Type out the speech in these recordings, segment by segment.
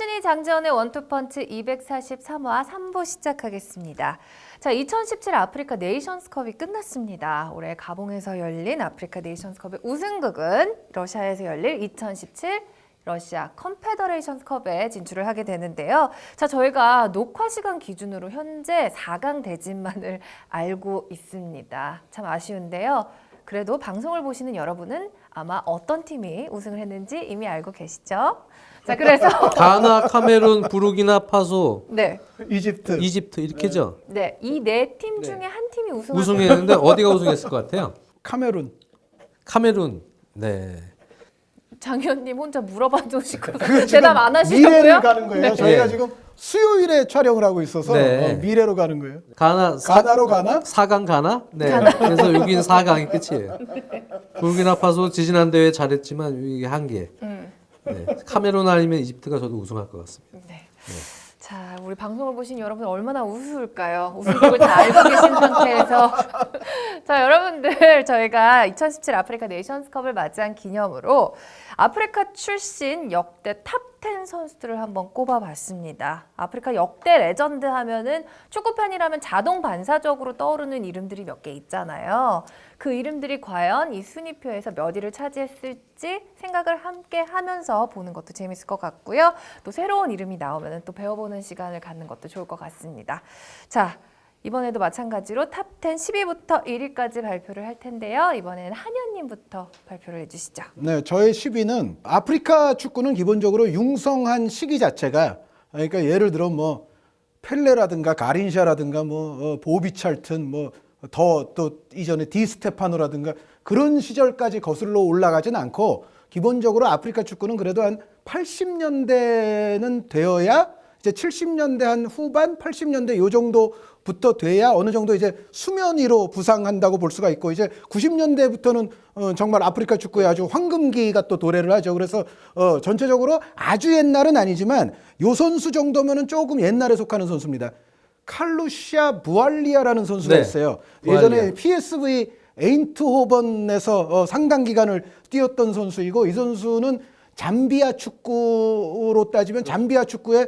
장윤희, 장지원의 원투펀치 243화 3부 시작하겠습니다. 자, 2017 아프리카 네이션스컵이 끝났습니다. 올해 가봉에서 열린 아프리카 네이션스컵의 우승국은 러시아에서 열릴 2017 러시아 컨페더레이션스컵에 진출을 하게 되는데요. 자, 저희가 녹화 시간 기준으로 현재 4강 대진만을 알고 있습니다. 참 아쉬운데요. 그래도 방송을 보시는 여러분은 아마 어떤 팀이 우승을 했는지 이미 알고 계시죠? 자, 그래서 가나, 카메룬, 부르키나파소, 네, 이집트 이렇게죠. 네, 이 네 팀 중에 한 팀이 우승했는데 어디가 우승했을 것 같아요? 카메룬. 카메룬. 네. 장 의원님 혼자 물어봐 주시고 지금 대답 안 하시고요. 미래를 가는 거예요. 네. 저희가 네. 지금 수요일에 촬영을 하고 있어서 네. 미래로 가는 거예요. 가나로 가나? 4강 가나? 네. 그래서 여기는 4강이 끝이에요. 부르키나파소 지지난 대회 잘했지만 이게 한계. 네. 카메룬 아니면 이집트가 저도 우승할 것 같습니다. 네. 자, 우리 방송을 보신 여러분 얼마나 우스울까요? 우승국을 다 알고 계신 상태에서 자, 여러분들 저희가 2017 아프리카 네이션스컵을 맞이한 기념으로 아프리카 출신 역대 탑10 선수들을 한번 꼽아봤습니다. 아프리카 역대 레전드 하면은 축구팬이라면 자동 반사적으로 떠오르는 이름들이 몇 개 있잖아요. 그 이름들이 과연 이 순위표에서 몇 위를 차지했을지 생각을 함께 하면서 보는 것도 재밌을 것 같고요. 또 새로운 이름이 나오면 또 배워보는 시간을 갖는 것도 좋을 것 같습니다. 자, 이번에도 마찬가지로 탑10 10위부터 1위까지 발표를 할 텐데요. 이번에는 한현님부터 발표를 해주시죠. 네, 저의 10위는 아프리카 축구는 기본적으로 융성한 시기 자체가, 그러니까 예를 들어 뭐 펠레라든가 가린샤라든가 뭐 보비 찰튼 뭐 더 또 이전에 디 스테파노라든가 그런 시절까지 거슬러 올라가진 않고, 기본적으로 아프리카 축구는 그래도 한 80년대는 되어야 이제 70년대 한 후반 80년대 요 정도부터 돼야 어느 정도 이제 수면 위로 부상한다고 볼 수가 있고, 이제 90년대부터는 정말 아프리카 축구의 아주 황금기가 또 도래를 하죠. 그래서 전체적으로 아주 옛날은 아니지만 요 선수 정도면은 조금 옛날에 속하는 선수입니다. 칼루시아 부알리아라는 선수가 네. 있어요. 부알리아. 예전에 PSV 에인트호번에서 상당 기간을 뛰었던 선수이고, 이 선수는 잠비아 축구로 따지면 잠비아 축구의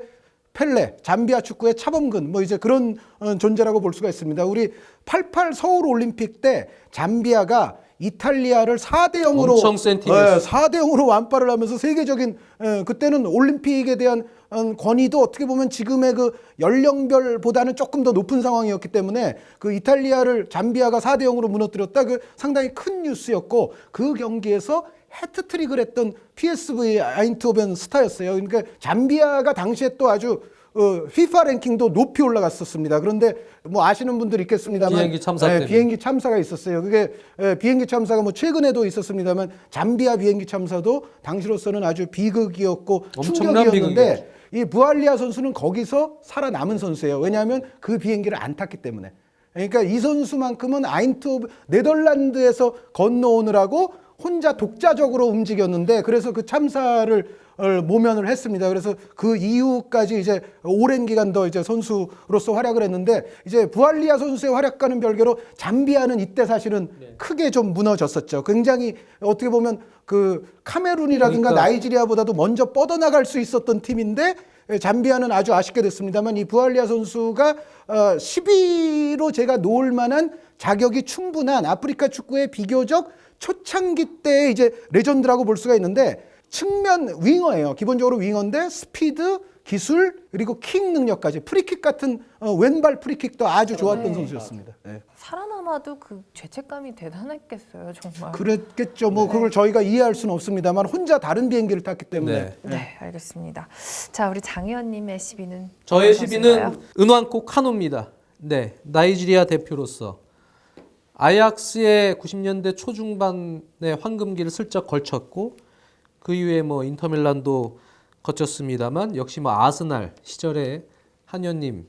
펠레, 잠비아 축구의 차범근 뭐 이제 그런 존재라고 볼 수가 있습니다. 우리 88 서울 올림픽 때 잠비아가 이탈리아를 4대 0으로 엄청 센 팀이었어요. 4대 0으로 완파를 하면서 세계적인 그때는 올림픽에 대한 권위도 어떻게 보면 지금의 그 연령별보다는 조금 더 높은 상황이었기 때문에 그 이탈리아를 잠비아가 4대 0으로 무너뜨렸다, 그 상당히 큰 뉴스였고, 그 경기에서 해트트릭을 했던 PSV 아인트호벤 스타였어요. 그러니까 잠비아가 당시에 또 아주 FIFA 랭킹도 높이 올라갔었습니다. 그런데 뭐 아시는 분들 있겠습니다만 비행기 참사 때문에. 비행기 참사가 있었어요. 그게 비행기 참사가 뭐 최근에도 있었습니다만 잠비아 비행기 참사도 당시로서는 아주 비극이었고 엄청난 충격이었는데, 이 부알리아 선수는 거기서 살아남은 선수예요. 왜냐하면 그 비행기를 안 탔기 때문에. 그러니까 이 선수만큼은 네덜란드에서 건너오느라고 혼자 독자적으로 움직였는데, 그래서 그 참사를 모면을 했습니다. 그래서 그 이후까지 이제 오랜 기간 더 이제 선수로서 활약을 했는데, 이제 부알리아 선수의 활약과는 별개로 잠비아는 이때 사실은 크게 좀 무너졌었죠. 굉장히 어떻게 보면 그 카메룬이라든가 그러니까. 나이지리아보다도 먼저 뻗어나갈 수 있었던 팀인데, 잠비아는 아주 아쉽게 됐습니다만, 이 부알리아 선수가 10위로 제가 놓을 만한 자격이 충분한 아프리카 축구의 비교적 초창기 때 이제 레전드라고 볼 수가 있는데, 측면 윙어예요. 기본적으로 윙어인데 스피드, 기술, 그리고 킥 능력까지, 프리킥 같은 왼발 프리킥도 아주 좋았던 네. 선수였습니다. 네. 살아남아도 그 죄책감이 대단했겠어요, 정말. 그랬겠죠. 뭐 그걸 저희가 이해할 수는 없습니다만 혼자 다른 비행기를 탔기 때문에. 네, 알겠습니다. 자, 우리 장 의원님의 10위는 저의 10위는 은왕코 카노입니다. 네. 나이지리아 대표로서 아약스의 90년대 초중반의 황금기를 슬쩍 걸쳤고, 그 이후에 뭐 인터밀란도 거쳤습니다만, 역시 뭐 아스날 시절에 한현님이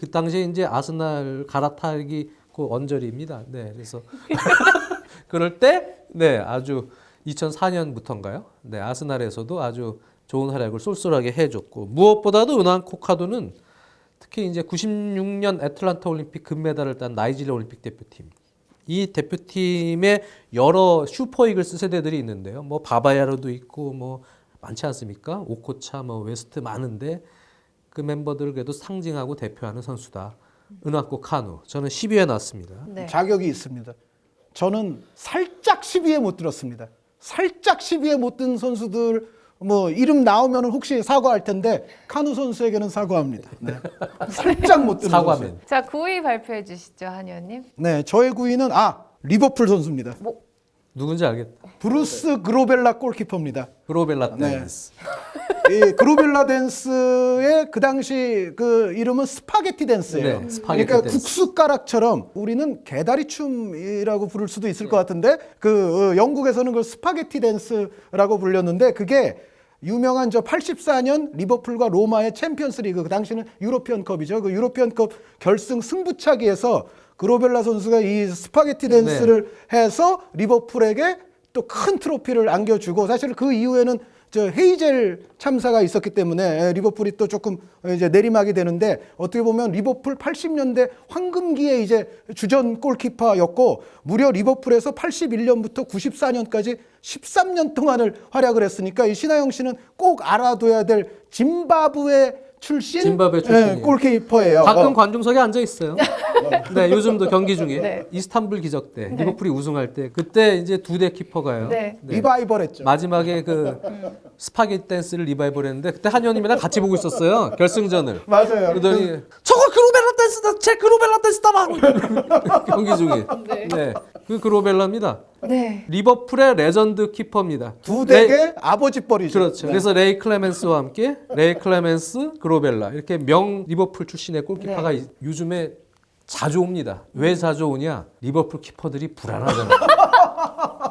그 당시에 이제 아스날 갈아타기 언저리입니다. 네, 그래서 그럴 때 네, 아주 2004년부터인가요? 네, 아스날에서도 아주 좋은 활약을 쏠쏠하게 해줬고, 무엇보다도 은왕코 카도는 특히 이제 96년 애틀란타 올림픽 금메달을 딴 나이지리아 올림픽 대표팀. 이 대표팀에 여러 슈퍼 이글스 세대들이 있는데요. 뭐 바바야로도 있고 뭐 많지 않습니까? 오코차, 뭐 웨스트 많은데 그 멤버들을 그래도 상징하고 대표하는 선수다. 은왕코 카누. 저는 10위에 놨습니다. 네. 자격이 있습니다. 저는 살짝 10위에 못 들었습니다. 살짝 10위에 못 든 선수들 뭐 이름 나오면 혹시 사과할 텐데 카누 선수에게는 사과합니다. 네. 살짝 못 들은 사과맨. 선수. 자, 9위 발표해 주시죠, 한의원님. 네, 저의 9위는 리버풀 선수입니다. 누군지 알겠다. 브루스 그로벨라 골키퍼입니다. 그로벨라 네. 댄스. 이 그로벨라 댄스의 그 당시 그 이름은 스파게티 댄스예요. 네, 스파게티 그러니까 댄스. 국수가락처럼 우리는 개다리 춤이라고 부를 수도 있을 것 같은데 그 영국에서는 그 스파게티 댄스라고 불렸는데 그게 유명한 84년 리버풀과 로마의 챔피언스리그 그 당시는 유로피언컵이죠. 그 유로피언컵 결승 승부차기에서 그로벨라 선수가 이 스파게티 댄스를 해서 리버풀에게 또 큰 트로피를 안겨주고 사실 그 이후에는 헤이젤 참사가 있었기 때문에 리버풀이 또 조금 이제 내리막이 되는데 어떻게 보면 리버풀 80년대 황금기의 이제 주전 골키퍼였고 무려 리버풀에서 81년부터 94년까지 13년 동안을 활약을 했으니까 이 신하영 씨는 꼭 알아둬야 될 짐바브웨 출신 골키퍼예요. 가끔 관중석에 앉아 있어요. 네, 요즘도 경기 중에 네. 이스탄불 기적 때 리버풀이 우승할 때 그때 이제 두 대 키퍼가요. 네. 리바이벌했죠. 마지막에 그 스파게티 댄스를 리바이벌했는데 그때 한의원님이랑 같이 보고 있었어요. 결승전을. 맞아요. 그러더니 저거 그로벨라 댄스다. 제 그로벨라 댄스다라고 경기 중에. 네. 그 그로벨라입니다. 네. 리버풀의 레전드 키퍼입니다. 두 댁의 아버지 뻘이죠. 그렇죠. 네. 그래서 레이 클레멘스와 함께 레이 클레멘스, 그로벨라 이렇게 명 리버풀 출신의 골키퍼가 요즘에 자주 옵니다. 왜 자주 오냐? 리버풀 키퍼들이 불안하잖아요.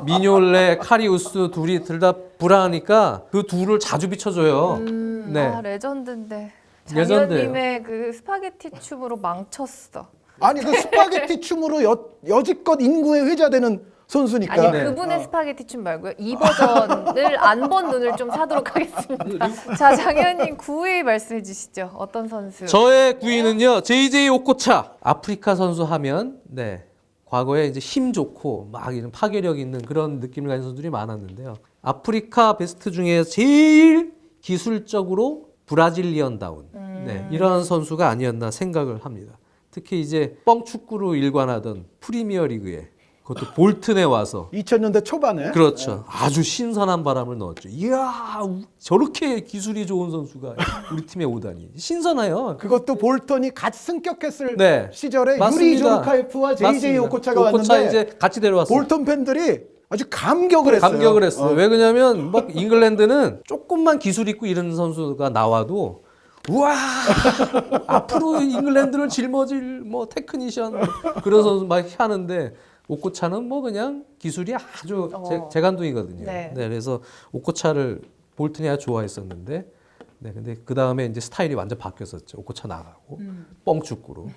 미뇰레, 카리우스 둘이 둘 다 불안하니까 그 둘을 자주 비춰줘요. 네. 레전드인데. 레전드예요. 장현님의 그 스파게티 춤으로 망쳤어. 아니 그 스파게티 춤으로 여지껏 인구에 회자되는 선수니까. 아니 네. 그분의 스파게티 춤 말고요. 이 버전을 안 본 눈을 좀 사도록 하겠습니다. 자, 장현님 9위 말씀해 주시죠. 어떤 선수? 저의 9위는요. JJ 오코차. 아프리카 선수 하면 과거에 이제 힘 좋고 막 이런 파괴력 있는 그런 느낌을 가진 선수들이 많았는데요. 아프리카 베스트 중에 제일 기술적으로 브라질리언다운 이런 선수가 아니었나 생각을 합니다. 특히 이제 뻥축구로 일관하던 프리미어 리그에 그것도 볼튼에 와서 2000년대 초반에 그렇죠. 아주 신선한 바람을 넣었죠. 이야, 저렇게 기술이 좋은 선수가 우리 팀에 오다니. 신선해요. 그것도 볼턴이 갓 승격했을 네. 시절에 맞습니다. 유리 조르카이프와 JJ 맞습니다. 오코차가 오코차 왔는데 이제 같이 데려왔어요. 볼턴 팬들이 아주 감격을 했어요. 감격을 했어요. 왜 그러냐면 막 잉글랜드는 조금만 기술 있고 이런 선수가 나와도 우와 앞으로 잉글랜드를 짊어질 뭐 테크니션 그런 선수 막 하는데 오코차는 뭐 그냥 기술이 아주 재간둥이거든요. 네. 그래서 오코차를 볼튼이 아주 좋아했었는데 근데 그 다음에 이제 스타일이 완전 바뀌었었죠. 오코차 나가고 뻥축구로.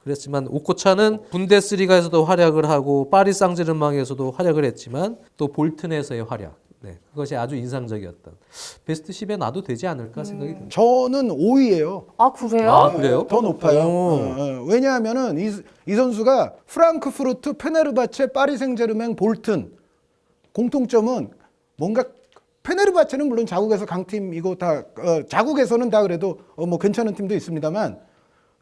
그랬지만 오코차는 분데스리가에서도 활약을 하고 파리 상제르맹에서도 활약을 했지만 또 볼튼에서의 활약. 그것이 아주 인상적이었던. 베스트 10에 놔도 되지 않을까 생각이 듭니다. 저는 5위예요. 아, 그래요? 아, 그래요? 더 높아요. 왜냐하면은 이 선수가 프랑크푸르트, 페네르바체, 파리 생제르맹, 볼튼 공통점은 뭔가 페네르바체는 물론 자국에서 강팀이고 다 자국에서는 다 그래도 뭐 괜찮은 팀도 있습니다만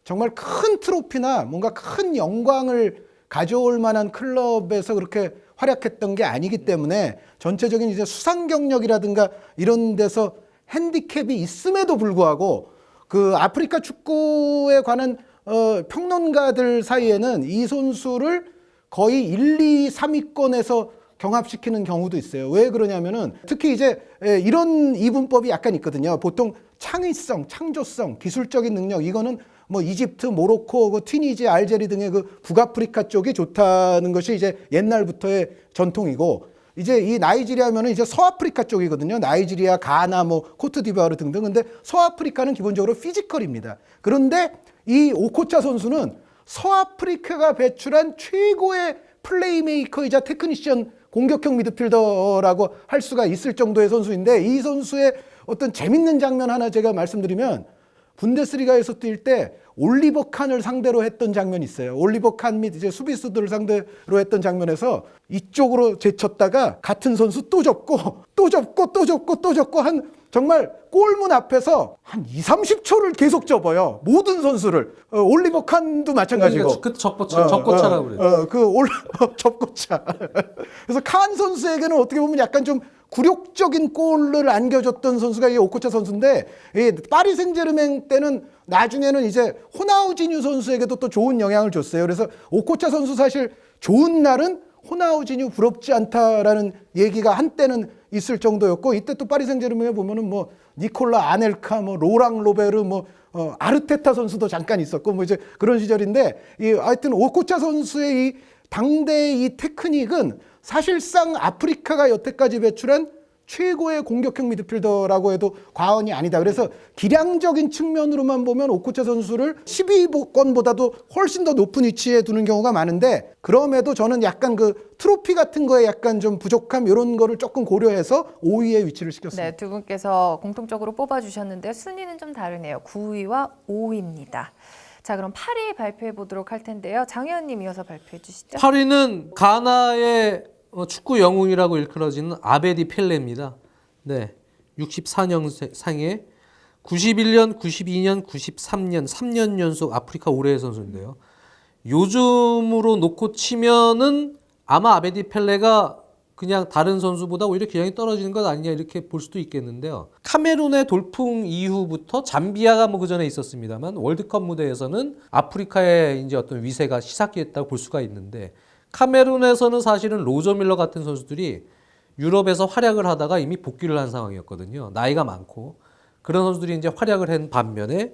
정말 큰 트로피나 뭔가 큰 영광을 가져올 만한 클럽에서 그렇게 활약했던 게 아니기 때문에 전체적인 이제 수상 경력이라든가 이런 데서 핸디캡이 있음에도 불구하고 그 아프리카 축구에 관한 평론가들 사이에는 이 선수를 거의 1, 2, 3위권에서 경합시키는 경우도 있어요. 왜 그러냐면은 특히 이제 이런 이분법이 약간 있거든요. 보통 창의성, 창조성, 기술적인 능력 이거는 뭐 이집트, 모로코, 그 튀니지, 알제리 등의 그 북아프리카 쪽이 좋다는 것이 이제 옛날부터의 전통이고 이제 이 나이지리아면은 이제 서아프리카 쪽이거든요. 나이지리아, 가나, 뭐 코트디부아르 등등. 근데 서아프리카는 기본적으로 피지컬입니다. 그런데 이 오코차 선수는 서아프리카가 배출한 최고의 플레이메이커이자 테크니션 공격형 미드필더라고 할 수가 있을 정도의 선수인데 이 선수의 어떤 재밌는 장면 하나 제가 말씀드리면 분데스리가에서 뛸 때 올리버 칸을 상대로 했던 장면이 있어요. 올리버 칸 및 이제 수비수들을 상대로 했던 장면에서 이쪽으로 제쳤다가 같은 선수 또 접고 또 접고 또 접고 또 접고 한 정말 골문 앞에서 한 2, 30초를 계속 접어요. 모든 선수를. 올리버 칸도 마찬가지고. 그 적고차라고 그래요. 접고차. 그래서 칸 선수에게는 어떻게 보면 약간 좀 굴욕적인 골을 안겨줬던 선수가 이 오코차 선수인데, 이 파리 생제르맹 때는 나중에는 이제 호나우지뉴 선수에게도 또 좋은 영향을 줬어요. 그래서 오코차 선수 사실 좋은 날은 호나우지뉴 부럽지 않다라는 얘기가 한때는 있을 정도였고, 이때 또 파리 생제르맹에 보면은 뭐 니콜라 아넬카, 뭐 로랑 로베르, 뭐 아르테타 선수도 잠깐 있었고, 뭐 이제 그런 시절인데, 하여튼 오코차 선수의 이 당대의 이 테크닉은 사실상 아프리카가 여태까지 배출한 최고의 공격형 미드필더라고 해도 과언이 아니다. 그래서 기량적인 측면으로만 보면 오코차 선수를 12번보다도 훨씬 더 높은 위치에 두는 경우가 많은데, 그럼에도 저는 약간 그 트로피 같은 거에 약간 좀 부족함 이런 거를 조금 고려해서 5위에 위치를 시켰습니다. 네, 두 분께서 공통적으로 뽑아주셨는데요. 순위는 좀 다르네요. 9위와 5위입니다. 자, 그럼 8위 발표해 보도록 할 텐데요. 장 의원님 이어서 발표해 주시죠. 8위는 가나의 축구 영웅이라고 일컬어지는 아베디 펠레입니다. 네, 64년생에 91년, 92년, 93년 3년 연속 아프리카 올해의 선수인데요. 요즘으로 놓고 치면은 아마 아베디 펠레가 그냥 다른 선수보다 오히려 기량이 떨어지는 것 아니냐 이렇게 볼 수도 있겠는데요. 카메룬의 돌풍 이후부터 잠비아가 뭐 그전에 있었습니다만 월드컵 무대에서는 아프리카의 이제 어떤 위세가 시삭기했다고 볼 수가 있는데, 카메룬에서는 사실은 로저 밀러 같은 선수들이 유럽에서 활약을 하다가 이미 복귀를 한 상황이었거든요. 나이가 많고 그런 선수들이 이제 활약을 한 반면에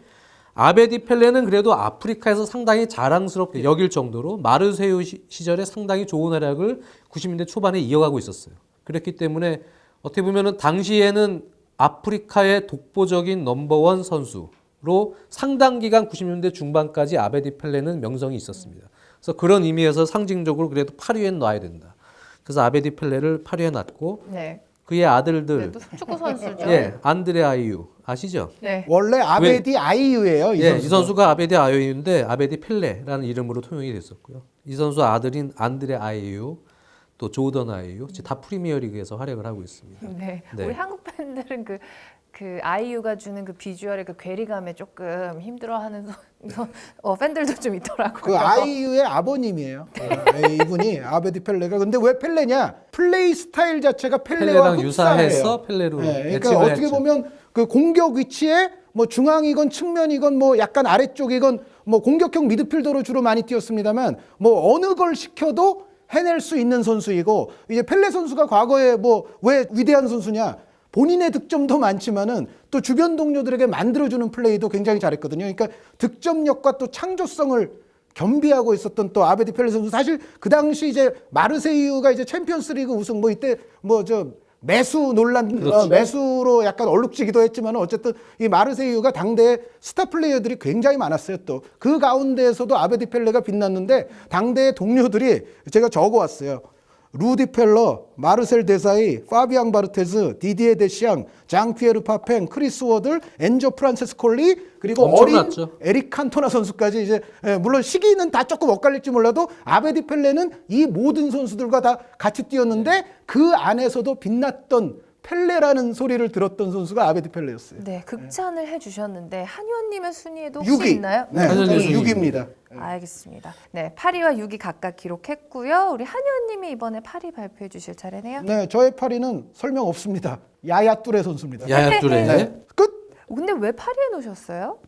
아베디 펠레는 그래도 아프리카에서 상당히 자랑스럽게 여길 정도로 마르세유 시절에 상당히 좋은 활약을 90년대 초반에 이어가고 있었어요. 그렇기 때문에 어떻게 보면은 당시에는 아프리카의 독보적인 넘버원 선수로 상당 기간 90년대 중반까지 아베디 펠레는 명성이 있었습니다. 그래서 그런 의미에서 상징적으로 그래도 8위에 놔야 된다. 그래서 아베디 펠레를 8위에 놨고, 네. 그의 아들들, 네, 또 축구 선수죠. 예, 안드레 아이유 아시죠? 네. 원래 아베디 아이유예요. 이 선수가 아베디 아이유인데 아베디 펠레라는 이름으로 통용이 됐었고요. 이 선수 아들인 안드레 아이유, 또 조던 아이유, 다 프리미어리그에서 활약을 하고 있습니다. 네. 네. 우리 한국 팬들은 그 아이유가 주는 그 비주얼의 그 괴리감에 조금 힘들어하는 팬들도 좀 있더라고요. 그 아이유의 아버님이에요. 네, 이분이 아베디 펠레가. 근데 왜 펠레냐? 플레이 스타일 자체가 펠레와 펠레랑 흡사해요. 유사해서 펠레로 그러니까 예측을 어떻게 했죠. 보면 그 공격 위치에 뭐 중앙이건 측면이건 뭐 약간 아래쪽이건 뭐 공격형 미드필더로 주로 많이 뛰었습니다만, 뭐 어느 걸 시켜도 해낼 수 있는 선수이고, 이제 펠레 선수가 과거에 뭐 왜 위대한 선수냐? 본인의 득점도 많지만은 또 주변 동료들에게 만들어주는 플레이도 굉장히 잘했거든요. 그러니까 득점력과 또 창조성을 겸비하고 있었던 또 아베디 펠레 선수. 사실 그 당시 이제 마르세유가 이제 챔피언스리그 우승, 뭐 이때 뭐 저 매수 논란, 그렇죠. 매수로 약간 얼룩지기도 했지만 어쨌든 이 마르세유가 당대에 스타 플레이어들이 굉장히 많았어요. 또 그 가운데에서도 아베디 펠레가 빛났는데, 당대의 동료들이 제가 적어왔어요. 루디 펠러, 마르셀 데사이, 파비앙 바르테즈, 디디에 데시앙, 장피에르 파팽, 크리스 워들, 엔조 프란체스콜리, 그리고 엄청났죠. 어린 에릭 칸토나 선수까지. 이제 물론 시기는 다 조금 엇갈릴지 몰라도 아베디 펠레는 이 모든 선수들과 다 같이 뛰었는데, 그 안에서도 빛났던 펠레라는 소리를 들었던 선수가 아베디 펠레였어요. 네, 극찬을 해주셨는데 한 의원님의 순위에도 혹시 6위. 있나요? 네, 한현준 순위. 6위입니다. 알겠습니다. 네, 8위와 6위 각각 기록했고요. 우리 한 의원님이 이번에 8위 발표해 주실 차례네요. 네, 저의 8위는 설명 없습니다. 야야 뚜레 선수입니다. 야야 뚜레. 네, 끝. 근데 왜 8위에 놓으셨어요?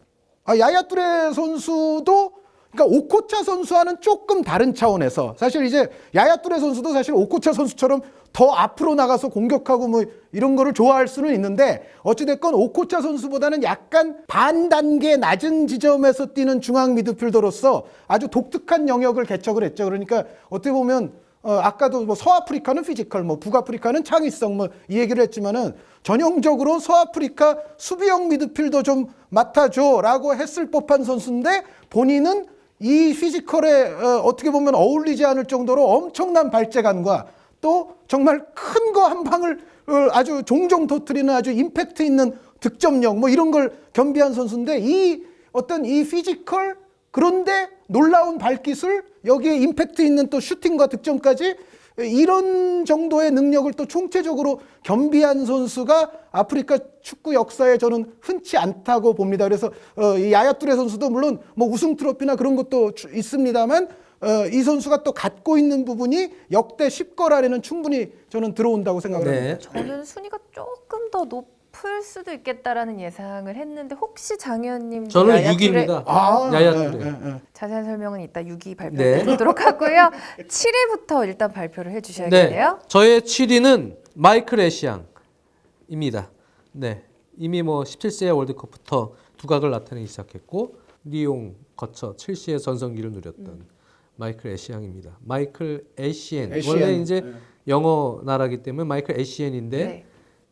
야야 뚜레 선수도, 그러니까 오코차 선수와는 조금 다른 차원에서, 사실 이제 야야 뚜레 선수도 사실 오코차 선수처럼 더 앞으로 나가서 공격하고 뭐 이런 거를 좋아할 수는 있는데, 어찌됐건 오코차 선수보다는 약간 반 단계 낮은 지점에서 뛰는 중앙 미드필더로서 아주 독특한 영역을 개척을 했죠. 그러니까 어떻게 보면 아까도 뭐 서아프리카는 피지컬, 뭐 북아프리카는 창의성, 뭐 이 얘기를 했지만은 전형적으로 서아프리카 수비형 미드필더 좀 맡아줘라고 했을 법한 선수인데, 본인은 이 피지컬에 어떻게 보면 어울리지 않을 정도로 엄청난 발재간과 또 정말 큰 거 한 방을 아주 종종 터뜨리는 아주 임팩트 있는 득점력 뭐 이런 걸 겸비한 선수인데 이 어떤 이 피지컬 그런데 놀라운 발기술 여기에 임팩트 있는 또 슈팅과 득점까지 이런 정도의 능력을 또 총체적으로 겸비한 선수가 아프리카 축구 역사에 저는 흔치 않다고 봅니다. 그래서 이 야야 뚜레 선수도 물론 뭐 우승 트로피나 그런 것도 있습니다만 이 선수가 또 갖고 있는 부분이 역대 10걸 안에는 충분히 저는 들어온다고 생각을 합니다. 네. 저는 순위가 조금 더 높을 수도 있겠다라는 예상을 했는데 혹시 장 의원님 저는 야야 뚜레 6위입니다. 아, 야야 네, 뚜레. 네, 네. 자세한 설명은 이따 6위 네. 발표드리도록 하고요. 7위부터 일단 발표를 해주셔야겠네요. 저의 7위는 마이클 애시앙입니다. 네. 이미 뭐 17세의 월드컵부터 두각을 나타내기 시작했고 리옹 거쳐 첼시의 전성기를 누렸던 마이클 애시앙입니다. 마이클 애시엔. 원래 이제 영어 나라기 때문에 마이클 애시엔인데 네.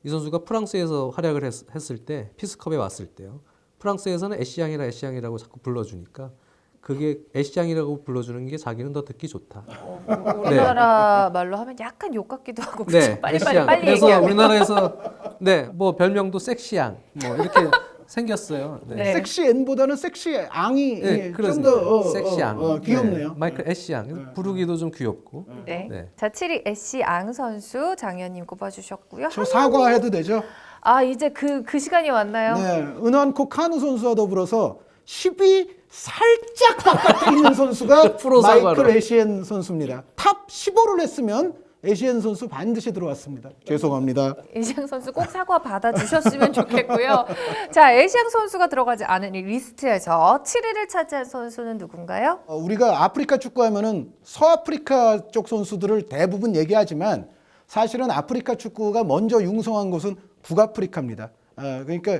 이 선수가 프랑스에서 활약을 했을 때 피스컵에 왔을 때요. 프랑스에서는 애시앙이라고 자꾸 불러주니까 그게 애시앙이라고 불러주는 게 자기는 더 듣기 좋다. 우리나라 말로 하면 약간 욕 같기도 하고 그렇죠? 네, 빨리 애시앙. 빨리 그래서 얘기하고. 우리나라에서 뭐 별명도 섹시앙 뭐 이렇게 생겼어요. 네. 네. 섹시 N보다는 섹시 앙이 네, 좀 더 섹시앙. 귀엽네요. 네, 마이클 애시앙. 부르기도 좀 귀엽고. 네. 네. 자, 7위 애쉬 앙 선수 장 의원님 꼽아주셨고요. 저 사과해도 되죠? 아 이제 그 시간이 왔나요? 네, 은완코 카누 선수와 더불어서 10위 살짝 바깥에 있는 선수가 프로 사과로. 마이클 애시엔 선수입니다. 탑 15를 했으면 애시엔 선수 반드시 들어왔습니다. 죄송합니다. 애시앙 선수 꼭 사과 받아주셨으면 좋겠고요. 자, 애시앙 선수가 들어가지 않은 이 리스트에서 7위를 차지한 선수는 누군가요? 우리가 아프리카 축구하면은 서아프리카 쪽 선수들을 대부분 얘기하지만 사실은 아프리카 축구가 먼저 융성한 곳은 북아프리카입니다. 그러니까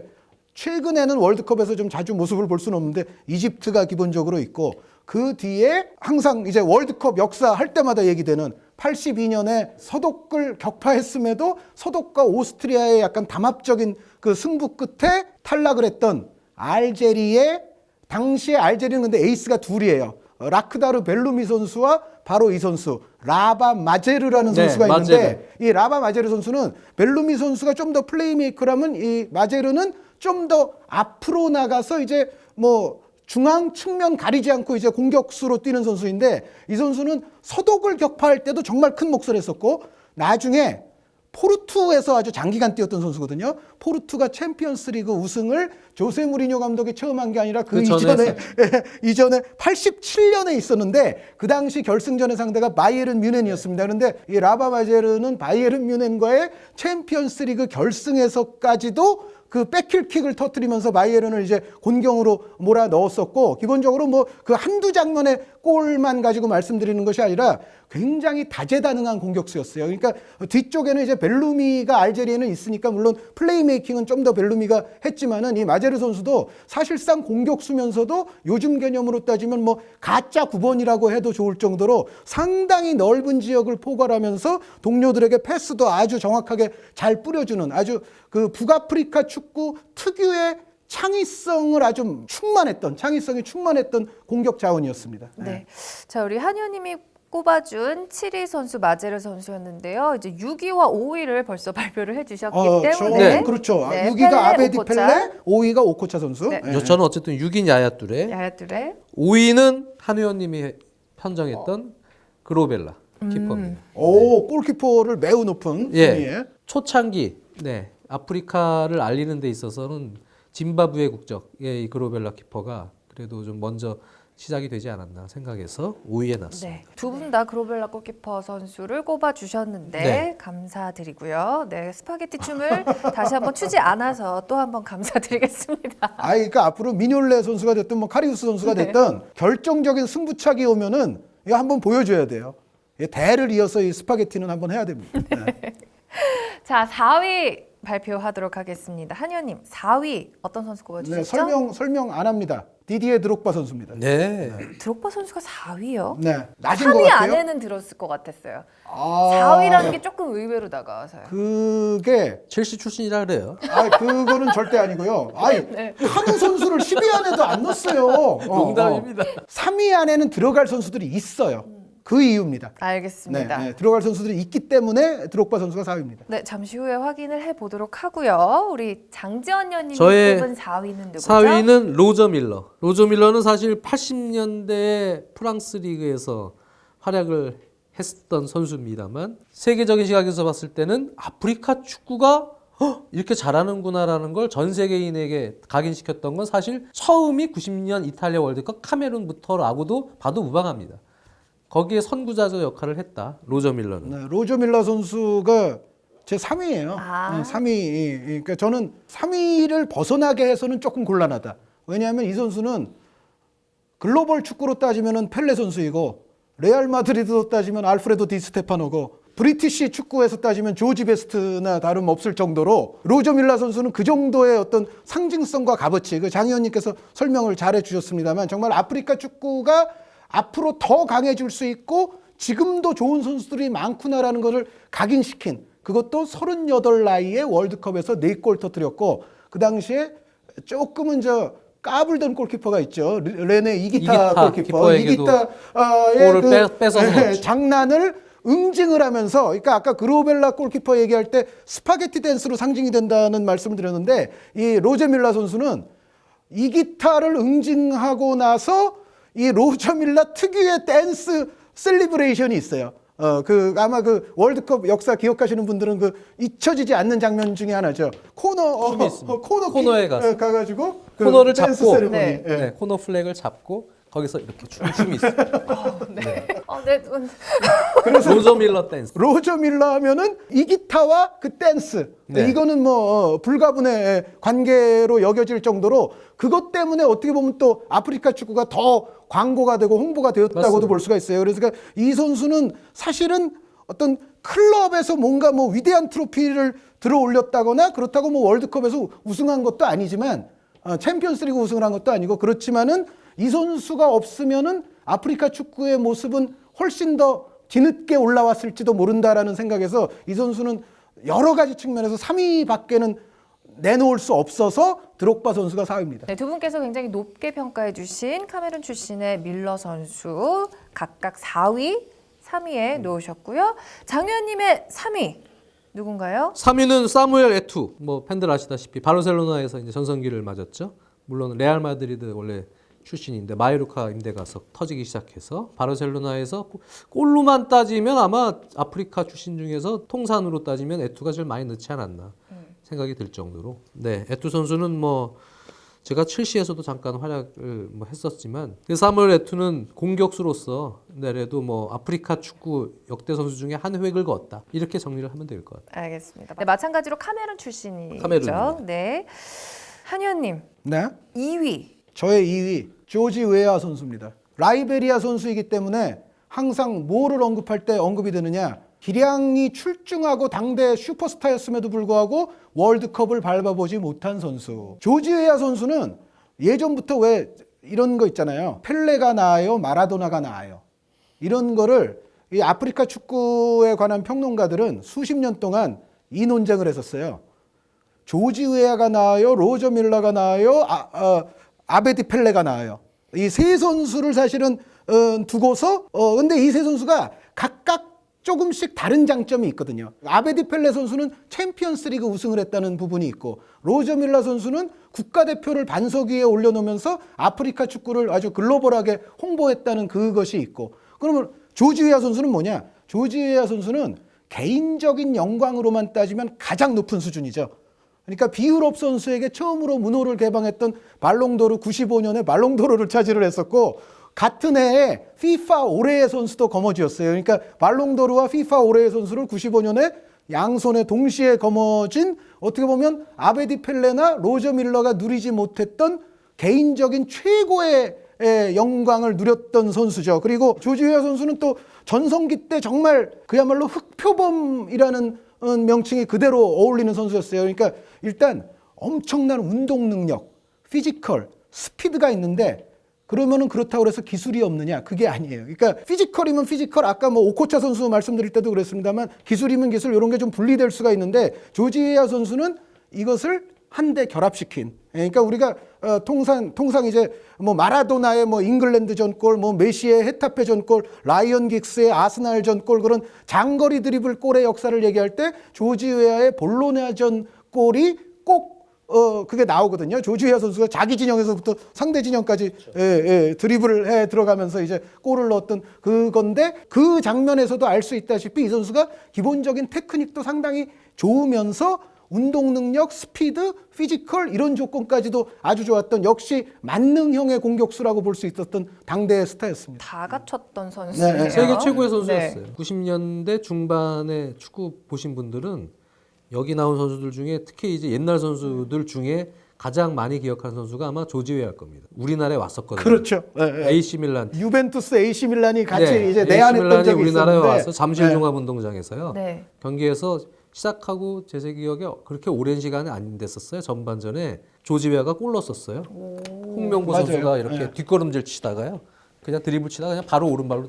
최근에는 월드컵에서 좀 자주 모습을 볼 수는 없는데 이집트가 기본적으로 있고 그 뒤에 항상 이제 월드컵 역사 할 때마다 얘기되는 82년에 서독을 격파했음에도 서독과 오스트리아의 약간 담합적인 그 승부 끝에 탈락을 했던 알제리의 당시에 알제리는 근데 에이스가 둘이에요. 라크다르 벨루미 선수와 바로 이 선수 라바 마제르라는 네, 선수가 있는데 마제르. 이 라바 마제르 선수는 벨루미 선수가 좀 더 플레이메이커라면 이 마제르는 좀 더 앞으로 나가서 이제 뭐 중앙 측면 가리지 않고 이제 공격수로 뛰는 선수인데 이 선수는 서독을 격파할 때도 정말 큰 몫을 했었고 나중에 포르투에서 아주 장기간 뛰었던 선수거든요. 포르투가 챔피언스리그 우승을 조세 무리뉴 감독이 처음 한 게 아니라 그 전에 이전에 87년에 있었는데 그 당시 결승전의 상대가 바이에른 뮌헨이었습니다. 그런데 이 라바 마제르는 바이에른 뮌헨과의 챔피언스리그 결승에서까지도 그 백힐킥을 터뜨리면서 바이에른을 이제 곤경으로 몰아 넣었었고 기본적으로 뭐 그 한두 장면의 골만 가지고 말씀드리는 것이 아니라 굉장히 다재다능한 공격수였어요. 그러니까 뒤쪽에는 이제 벨루미가 알제리에는 있으니까 물론 플레이메이킹은 좀 더 벨루미가 했지만은 이 마제르 선수도 사실상 공격수면서도 요즘 개념으로 따지면 뭐 가짜 9번이라고 해도 좋을 정도로 상당히 넓은 지역을 포괄하면서 동료들에게 패스도 아주 정확하게 잘 뿌려주는 아주 그 북아프리카 축구 특유의 창의성을 아주 창의성이 충만했던 공격 자원이었습니다. 네. 자, 우리 한 의원님이 꼽아준 7위 선수 마제르 선수였는데요. 이제 6위와 5위를 벌써 발표를 해주셨기 때문에 그렇죠. 네, 6위가 아베디 오코차. 펠레, 5위가 오코차 선수. 네. 저는 어쨌든 6인 야야 뚜레, 야야 뚜레. 5위는 한 의원님이 편정했던 그로벨라 키퍼입니다. 오, 골키퍼를 매우 높은 예. 순위에. 초창기 아프리카를 알리는 데 있어서는 짐바브웨 국적의 이 그로벨라 키퍼가 그래도 좀 먼저 시작이 되지 않았나 생각해서 5위에 놨습니다. 네. 두 분 다 그로벨라 골키퍼 선수를 꼽아주셨는데 네. 감사드리고요. 네, 스파게티 춤을 다시 한번 추지 않아서 또 한번 감사드리겠습니다. 그러니까 앞으로 미뇰레 선수가 됐든 뭐 카리우스 선수가 네. 됐든 결정적인 승부차기 오면은 이거 한번 보여줘야 돼요. 대를 이어서 이 스파게티는 한번 해야 됩니다. 네. 자, 4위 발표하도록 하겠습니다. 한 의원님, 4위 어떤 선수 꼽아주셨죠? 네, 설명 안 합니다. 디디에 드록바 선수입니다. 네. 드록바 선수가 4위요? 네, 낮은 것 3위 같아요. 안에는 들었을 것 같았어요. 아, 4위라는 게 조금 의외로 다가와서요. 그게 첼시 출신이라 그래요. 그거는 절대 아니고요. 네. 카누 선수를 10위 안에도 안 넣었어요. 농담입니다. 3위 안에는 들어갈 선수들이 있어요. 그 이유입니다. 알겠습니다. 네, 들어갈 선수들이 있기 때문에 드록바 선수가 4위입니다. 네, 잠시 후에 확인을 해보도록 하고요. 우리 장지원 위원님이 저의 뽑은 4위는 누구죠? 4위는 로저 밀러. 로저 밀러는 사실 80년대 프랑스 리그에서 활약을 했던 선수입니다만 세계적인 시각에서 봤을 때는 아프리카 축구가 이렇게 잘하는구나라는 걸 전 세계인에게 각인시켰던 건 사실 처음이 90년 이탈리아 월드컵 카메룬부터라고도 봐도 무방합니다. 거기에 선구자적 역할을 했다. 로저 밀러는. 네, 로저 밀러 선수가 제 3위예요. 아. 네, 3위. 그러니까 저는 3위를 벗어나게 해서는 조금 곤란하다. 왜냐하면 이 선수는 글로벌 축구로 따지면 펠레 선수이고 레알 마드리드로 따지면 알프레도 디 스테파노고 브리티시 축구에서 따지면 조지 베스트나 다름없을 정도로 로저 밀러 선수는 그 정도의 어떤 상징성과 값어치, 그 장 의원님께서 설명을 잘해 주셨습니다만 정말 아프리카 축구가 앞으로 더 강해질 수 있고 지금도 좋은 선수들이 많구나라는 것을 각인시킨, 그것도 38 나이에 월드컵에서 4골 터뜨렸고 그 당시에 조금은 까불던 골키퍼가 있죠. 레네 이기타 골키퍼. 이기타의 골을 뺏어서 장난을 응징을 하면서, 그러니까 아까 그로벨라 골키퍼 얘기할 때 스파게티 댄스로 상징이 된다는 말씀을 드렸는데 이 로저 밀러 선수는 이기타를 응징하고 나서 이 로저 밀러 특유의 댄스 셀리브레이션이 있어요. 아마 그 월드컵 역사 기억하시는 분들은 그 잊혀지지 않는 장면 중에 하나죠. 코너에 가가지고 코너를 댄스 잡고 세리머니. 네. 예. 네, 코너 플렉을 잡고 거기서 이렇게 춤이 있어요. 네. 네. 그래서 로저 밀러 댄스. 로저 밀러 하면은 이 기타와 그 댄스, 네. 이거는 불가분의 관계로 여겨질 정도로 그것 때문에 어떻게 보면 또 아프리카 축구가 더 광고가 되고 홍보가 되었다고도 맞습니다. 볼 수가 있어요. 그래서 이 선수는 사실은 어떤 클럽에서 뭔가 위대한 트로피를 들어 올렸다거나 그렇다고 월드컵에서 우승한 것도 아니지만 챔피언스리그 우승을 한 것도 아니고, 그렇지만은 이 선수가 없으면은 아프리카 축구의 모습은 훨씬 더 뒤늦게 올라왔을지도 모른다라는 생각에서 이 선수는 여러 가지 측면에서 3위밖에는 내놓을 수 없어서 드록바 선수가 4위입니다. 네, 두 분께서 굉장히 높게 평가해 주신 카메룬 출신의 밀러 선수 각각 4위, 3위에 놓으셨고요. 장 의원님의 3위 누군가요? 3위는 사무엘 에투. 팬들 아시다시피 바르셀로나에서 이제 전성기를 맞았죠. 물론 레알 마드리드 원래 출신인데 마요르카 임대 가서 터지기 시작해서 바르셀로나에서 골로만 따지면 아마 아프리카 출신 중에서 통산으로 따지면 에투가 제일 많이 넣지 않았나 생각이 들 정도로. 네, 에투 선수는 제가 첼시에서도 잠깐 활약을 했었지만 사무엘 에투는 공격수로서 내래도 아프리카 축구 역대 선수 중에 한 획을 그었다. 이렇게 정리를 하면 될 것 같아요. 알겠습니다. 네, 마찬가지로 카메룬 출신이죠. 카메룬. 네. 한 의원님 네. 2위. 저의 2위 조지 웨아 선수입니다. 라이베리아 선수이기 때문에 항상 뭐를 언급할 때 언급이 되느냐, 기량이 출중하고 당대 슈퍼스타였음에도 불구하고 월드컵을 밟아보지 못한 선수. 조지 웨아 선수는 예전부터 왜 이런 거 있잖아요. 펠레가 나아요, 마라도나가 나아요. 이런 거를 이 아프리카 축구에 관한 평론가들은 수십 년 동안 이 논쟁을 했었어요. 조지 웨아가 나아요, 로저 밀러가 나아요, 아베디 펠레가 나아요. 이 세 선수를 사실은 두고서 근데 이 세 선수가 각각 조금씩 다른 장점이 있거든요. 아베디 펠레 선수는 챔피언스리그 우승을 했다는 부분이 있고, 로저 밀러 선수는 국가대표를 반석 위에 올려놓으면서 아프리카 축구를 아주 글로벌하게 홍보했다는 그것이 있고, 그러면 조지 웨아 선수는 뭐냐? 조지 웨아 선수는 개인적인 영광으로만 따지면 가장 높은 수준이죠. 그러니까 비유럽 선수에게 처음으로 문호를 개방했던 발롱도르 95년에 발롱도르를 차지를 했었고, 같은 해에 FIFA 올해의 선수도 거머쥐었어요. 그러니까 발롱도르와 FIFA 올해의 선수를 95년에 양손에 동시에 거머쥔, 어떻게 보면 아베디 펠레나 로저 밀러가 누리지 못했던 개인적인 최고의 영광을 누렸던 선수죠. 그리고 조지 웨아 선수는 또 전성기 때 정말 그야말로 흑표범이라는 명칭이 그대로 어울리는 선수였어요. 그러니까 일단 엄청난 운동 능력, 피지컬, 스피드가 있는데, 그러면은 그렇다고 해서 기술이 없느냐? 그게 아니에요. 그러니까 피지컬이면 피지컬, 아까 오코차 선수 말씀드릴 때도 그랬습니다만 기술이면 기술, 이런 게 좀 분리될 수가 있는데 조지 웨아 선수는 이것을 한데 결합시킨 그러니까 우리가 통상 이제 뭐 마라도나의 뭐 잉글랜드 전골, 뭐 메시의 헤타페 전골, 라이언 긱스의 아스날 전골 그런 장거리 드리블 골의 역사를 얘기할 때 조지 웨아의 볼로냐전 골이 꼭 그게 나오거든요. 조지 웨아 선수가 자기 진영에서부터 상대 진영까지 드리블을 해 들어가면서 이제 골을 넣었던 그건데 그 장면에서도 알 수 있다시피 이 선수가 기본적인 테크닉도 상당히 좋으면서 운동 능력, 스피드, 피지컬 이런 조건까지도 아주 좋았던 역시 만능형의 공격수라고 볼 수 있었던 당대의 스타였습니다. 다 갖췄던 선수예요. 네. 세계 최고의 선수였어요. 네. 90년대 중반에 축구 보신 분들은 여기 나온 선수들 중에 특히 이제 옛날 선수들 중에 가장 많이 기억하는 선수가 아마 조지 웨아일 겁니다. 우리나라에 왔었거든요. 그렇죠. AC 밀란. 유벤투스, AC 밀란이 같이 네, 이제 AC 내한했던 밀란이 적이 우리나라에 있었는데 와서 잠실종합운동장에서요. 네. 경기에서 시작하고 제 기억에 그렇게 오랜 시간이 안 됐었어요. 전반전에 조지 웨아가 골 넣었었어요. 홍명보 맞아요. 선수가 이렇게 네. 뒷걸음질 치다가요. 그냥 드리블 치다가 그냥 바로 오른발로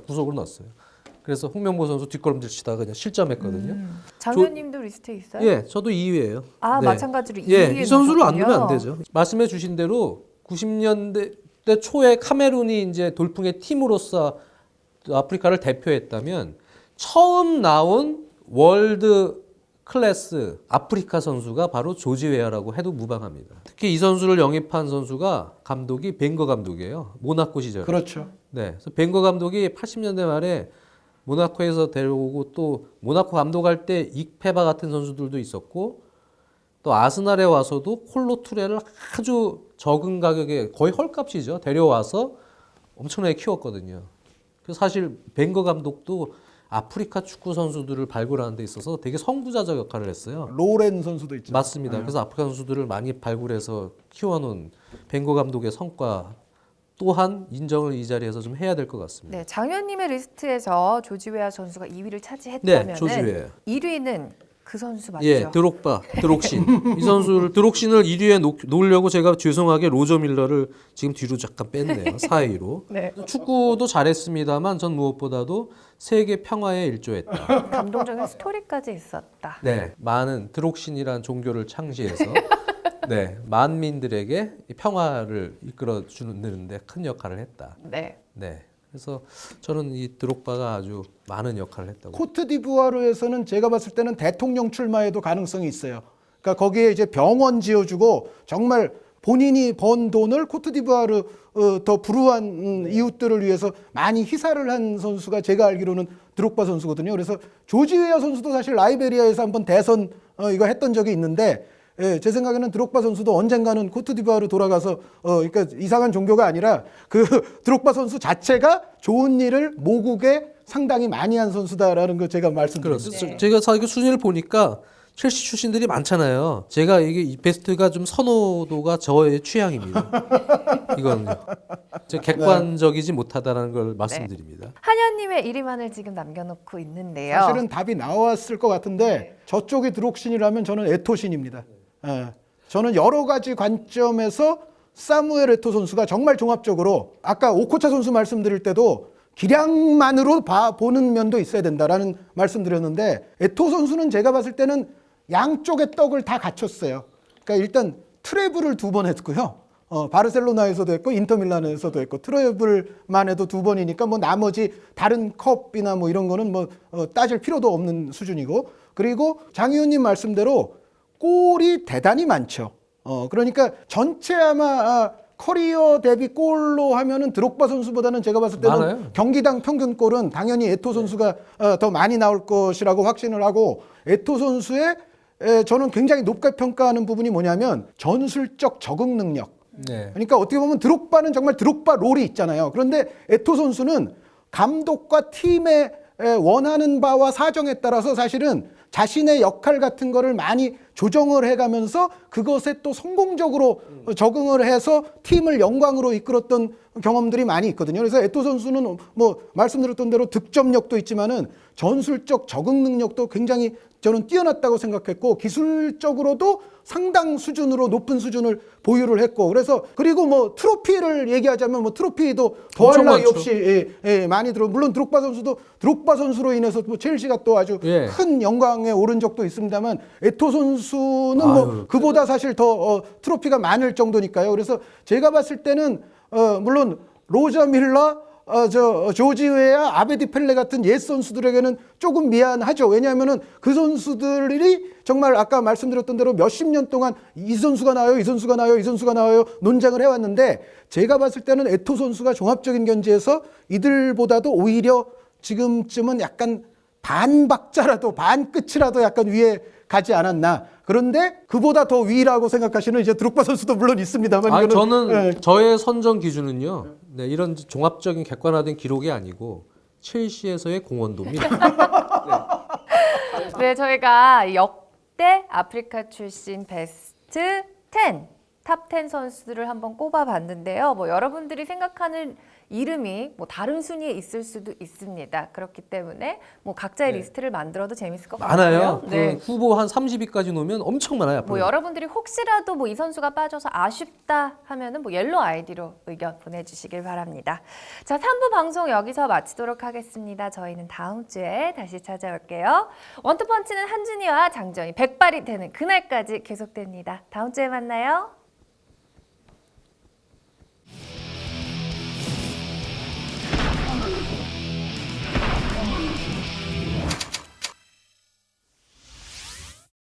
구속으로 넣었어요. 그래서 홍명보 선수 뒷걸음질 치다가 그냥 실점했거든요. 장현님도 리스트에 있어요? 예, 저도 2위예요. 아, 마찬가지로 예, 2위에 이 선수를 안 넣으셨군요. 넣으면 안 되죠. 말씀해 주신 대로 90년대 초에 카메룬이 이제 돌풍의 팀으로서 아프리카를 대표했다면 처음 나온 월드 클래스 아프리카 선수가 바로 조지 웨아라고 해도 무방합니다. 특히 이 선수를 영입한 선수가 감독이 벵거 감독이에요. 모나코 시절. 그렇죠. 네, 그래서 벵거 감독이 80년대 말에 모나코에서 데려오고 또 모나코 감독할 때 익페바 같은 선수들도 있었고 또 아스날에 와서도 콜로 투레를 아주 적은 가격에 거의 헐값이죠. 데려와서 엄청나게 키웠거든요. 그래서 사실 벵거 감독도 아프리카 축구 선수들을 발굴하는 데 있어서 되게 선구자적 역할을 했어요. 로렌 선수도 있죠. 맞습니다. 그래서 아프리카 선수들을 많이 발굴해서 키워놓은 벵거 감독의 성과 또한 인정을 이 자리에서 좀 해야 될 것 같습니다. 네, 장현님의 리스트에서 조지 웨아 선수가 2위를 차지했다면 네, 조지 웨아. 1위는 그 선수 맞죠? 예, 드록신. 이 선수를 드록신을 1위에 놓으려고 제가 죄송하게 로저 밀러를 지금 뒤로 잠깐 뺐네요. 4위로. 네. 축구도 잘했습니다만 전 무엇보다도 세계 평화에 일조했다. 감동적인 스토리까지 있었다. 네, 많은 드록신이라는 종교를 창시해서 네, 만민들에게 이 평화를 이끌어 주는데 큰 역할을 했다. 네. 네. 그래서 저는 이 드록바가 아주 많은 역할을 했다고. 코트디부아르에서는 제가 봤을 때는 대통령 출마에도 가능성이 있어요. 그러니까 거기에 이제 병원 지어주고 정말 본인이 번 돈을 코트디부아르 더 불우한 이웃들을 위해서 많이 희사를 한 선수가 제가 알기로는 드록바 선수거든요. 그래서 조지 웨아 선수도 사실 라이베리아에서 한번 대선 이거 했던 적이 있는데 예, 제 생각에는 드록바 선수도 언젠가는 코트디부아르 돌아가서 그러니까 이상한 종교가 아니라 그 드록바 선수 자체가 좋은 일을 모국에 상당히 많이 한 선수다라는 거 제가 말씀드렸어요. 그렇죠. 네. 제가 사실 순위를 보니까 첼시 출신들이 많잖아요. 제가 이게 이 베스트가 좀 선호도가 저의 취향입니다. 이거는요. 제가 객관적이지 못하다는 걸 말씀드립니다. 한현님의 1위만을 지금 남겨놓고 있는데요. 사실은 답이 나왔을 것 같은데 저쪽이 드록신이라면 저는 에토신입니다. 예. 저는 여러 가지 관점에서 사무엘 에토 선수가 정말 종합적으로 아까 오코차 선수 말씀드릴 때도 기량만으로 보는 면도 있어야 된다라는 말씀드렸는데 에토 선수는 제가 봤을 때는 양쪽의 떡을 다 갖췄어요. 그러니까 일단 트래블을 2번 했고요. 바르셀로나에서도 했고 인터밀란에서도 했고 트래블만 해도 2번이니까 뭐 나머지 다른 컵이나 뭐 이런 거는 뭐 따질 필요도 없는 수준이고 그리고 장 의원님 말씀대로 골이 대단히 많죠. 그러니까 전체 아마 커리어 대비 골로 하면은 드록바 선수보다는 제가 봤을 때는 많아요. 경기당 평균 골은 당연히 에토 선수가 더 많이 나올 것이라고 확신을 하고 에토 선수의 저는 굉장히 높게 평가하는 부분이 뭐냐면 전술적 적응 능력. 네. 그러니까 어떻게 보면 드록바는 정말 드록바 롤이 있잖아요. 그런데 에토 선수는 감독과 팀의 원하는 바와 사정에 따라서 사실은 자신의 역할 같은 거를 많이 조정을 해가면서 그것에 또 성공적으로 적응을 해서 팀을 영광으로 이끌었던 경험들이 많이 있거든요. 그래서 에토 선수는 뭐 말씀드렸던 대로 득점력도 있지만은 전술적 적응 능력도 굉장히 저는 뛰어났다고 생각했고 기술적으로도 상당 수준으로 높은 수준을 보유를 했고 그래서 그리고 뭐 트로피를 얘기하자면 뭐 트로피도 더할 나위 많죠. 없이 많이 들어 물론 드록바 선수도 드록바 선수로 인해서 뭐 첼시가 또 아주 예. 큰 영광에 오른 적도 있습니다만 에토 선수 선수는 뭐 아유. 그보다 사실 더 트로피가 많을 정도니까요. 그래서 제가 봤을 때는 물론 로저 밀러, 조지 웨아, 아베디 펠레 같은 옛 선수들에게는 조금 미안하죠. 왜냐하면은 그 선수들이 정말 아까 말씀드렸던 대로 몇십 년 동안 이 선수가 나와요, 이 선수가 나와요, 이 선수가 나와요 논장을 해왔는데 제가 봤을 때는 에토 선수가 종합적인 견지에서 이들보다도 오히려 지금쯤은 약간 반박자라도 반끝이라도 약간 위에 가지 않았나. 그런데 그보다 더 위라고 생각하시는 이제 드록바 선수도 물론 있습니다만 아, 이거는, 저는 저의 선정 기준은요. 네, 이런 종합적인 객관화된 기록이 아니고 첼시에서의 공헌도입니다. 네, 저희가 역대 아프리카 출신 베스트 10, 탑 10 선수들을 한번 꼽아봤는데요. 뭐 여러분들이 생각하는 이름이 뭐 다른 순위에 있을 수도 있습니다. 그렇기 때문에 뭐 각자의 네. 리스트를 만들어도 재밌을 것 많아요. 같고요. 네. 그 후보 한 30위까지 놓으면 엄청 많아요. 뭐 앞으로. 여러분들이 혹시라도 뭐 이 선수가 빠져서 아쉽다 하면은 뭐 옐로우 아이디로 의견 보내주시길 바랍니다. 자, 3부 방송 여기서 마치도록 하겠습니다. 저희는 다음 주에 다시 찾아올게요. 원투펀치는 한준이와 장정희 백발이 되는 그날까지 계속됩니다. 다음 주에 만나요.